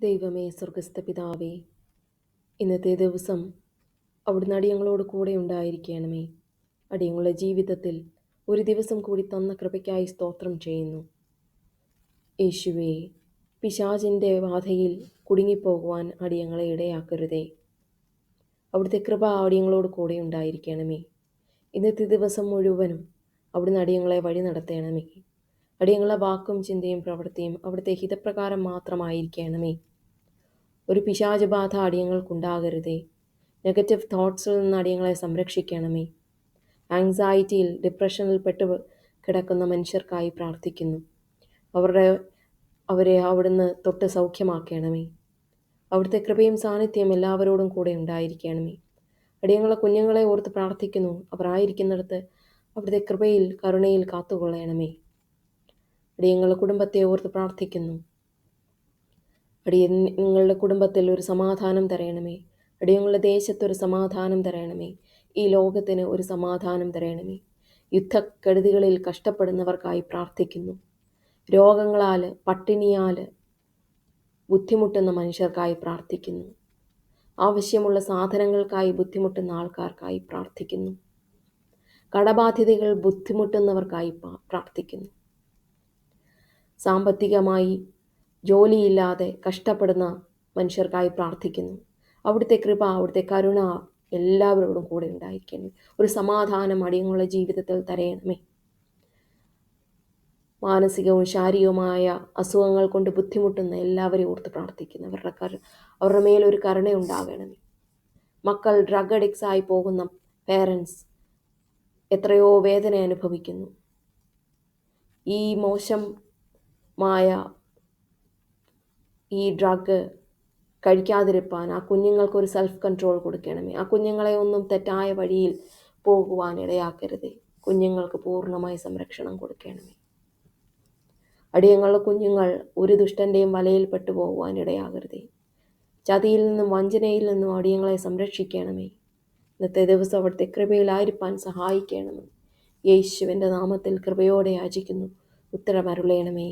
ദൈവമേ, സ്വർഗസ്ഥ പിതാവേ, ഇന്നത്തെ ദിവസം അവിടുന്ന് അടിയങ്ങളോട് കൂടെ ഉണ്ടായിരിക്കണമേ. അടിയങ്ങളുടെ ജീവിതത്തിൽ ഒരു ദിവസം കൂടി തന്ന കൃപയ്ക്കായി സ്തോത്രം ചെയ്യുന്നു. യേശുവേ, പിശാചിൻ്റെ ബാധയിൽ കുടുങ്ങിപ്പോകുവാൻ അടിയങ്ങളെ ഇടയാക്കരുതേ. അവിടുത്തെ കൃപ അടിയങ്ങളോട് കൂടെ ഉണ്ടായിരിക്കണമേ. ഇന്നത്തെ ദിവസം മുഴുവനും അവിടുന്ന് അടിയങ്ങളെ വഴി നടത്തണമേ. അടിയങ്ങളെ വാക്കും ചിന്തയും പ്രവൃത്തിയും അവിടുത്തെ ഹിതപ്രകാരം മാത്രമായിരിക്കണമേ. ഒരു പിശാചബാധ അടിയങ്ങൾക്കുണ്ടാകരുതേ. നെഗറ്റീവ് തോട്ട്സിൽ നിന്ന് അടിയങ്ങളെ സംരക്ഷിക്കണമേ. ആങ്സൈറ്റിയിൽ ഡിപ്രഷനിൽ കിടക്കുന്ന മനുഷ്യർക്കായി പ്രാർത്ഥിക്കുന്നു. അവരെ അവിടുന്ന് തൊട്ട് സൗഖ്യമാക്കണമേ. അവിടുത്തെ കൃപയും സാന്നിധ്യം എല്ലാവരോടും കൂടെ ഉണ്ടായിരിക്കണമേ. അടിയങ്ങളെ കുഞ്ഞുങ്ങളെ ഓർത്ത് പ്രാർത്ഥിക്കുന്നു. അവർ ആയിരിക്കുന്നിടത്ത് അവിടുത്തെ കൃപയിൽ കരുണയിൽ കാത്തുകൊള്ളണമേ. അടിയങ്ങളുടെ കുടുംബത്തെ ഓർത്ത് പ്രാർത്ഥിക്കുന്നു. അടിയങ്ങളുടെ കുടുംബത്തിൽ ഒരു സമാധാനം തരയണമേ. അടിയങ്ങളുടെ ദേശത്തൊരു സമാധാനം തരയണമേ. ഈ ലോകത്തിന് ഒരു സമാധാനം തരയണമേ. യുദ്ധക്കെടുതികളിൽ കഷ്ടപ്പെടുന്നവർക്കായി പ്രാർത്ഥിക്കുന്നു. രോഗങ്ങളാൽ പട്ടിണിയാൽ ബുദ്ധിമുട്ടുന്ന മനുഷ്യർക്കായി പ്രാർത്ഥിക്കുന്നു. ആവശ്യമുള്ള സാധനങ്ങൾക്കായി ബുദ്ധിമുട്ടുന്ന ആൾക്കാർക്കായി പ്രാർത്ഥിക്കുന്നു. കടബാധ്യതകൾ ബുദ്ധിമുട്ടുന്നവർക്കായി പ്രാർത്ഥിക്കുന്നു. സാമ്പത്തികമായി ജോലിയില്ലാതെ കഷ്ടപ്പെടുന്ന മനുഷ്യർക്കായി പ്രാർത്ഥിക്കുന്നു. അവിടുത്തെ കൃപ, അവിടുത്തെ കരുണ എല്ലാവരോടും കൂടെ ഉണ്ടായിരിക്കണമേ. ഒരു സമാധാനം അടിയങ്ങളുടെ ജീവിതത്തിൽ തരയണമേ. മാനസികവും ശാരീരികവുമായ അസുഖങ്ങൾ കൊണ്ട് ബുദ്ധിമുട്ടുന്ന എല്ലാവരെയും ഓർത്ത് പ്രാർത്ഥിക്കുന്നു. അവരുടെ മേലൊരു കരുണയുണ്ടാകണമേ. മക്കൾ ഡ്രഗ് അഡിക്ട്സ് ആയി പോകുന്ന പേരൻസ് എത്രയോ വേദന അനുഭവിക്കുന്നു. ഈ മോശമായ ഈ ഡ്രഗ് കഴിക്കാതിരിപ്പാൻ ആ കുഞ്ഞുങ്ങൾക്കൊരു സെൽഫ് കൺട്രോൾ കൊടുക്കണമേ. ആ കുഞ്ഞുങ്ങളെ ഒന്നും തെറ്റായ വഴിയിൽ പോകുവാൻ ഇടയാക്കരുതേ. കുഞ്ഞുങ്ങൾക്ക് പൂർണ്ണമായി സംരക്ഷണം കൊടുക്കണമേ. അടിയങ്ങളുടെ കുഞ്ഞുങ്ങൾ ഒരു ദുഷ്ടൻ്റെയും വലയിൽ പെട്ടുപോകുവാൻ ഇടയാകരുതേ. ചതിയിൽ നിന്നും വഞ്ചനയിൽ നിന്നും അടിയങ്ങളെ സംരക്ഷിക്കണമേ. ഇന്നത്തെ ദിവസം അവിടുത്തെ കൃപയിലായിരിക്കാൻ സഹായിക്കണമേ. യേശുവിൻ്റെ നാമത്തിൽ കൃപയോടെ യാചിക്കുന്നു. ഉത്തരമരുളയണമേ.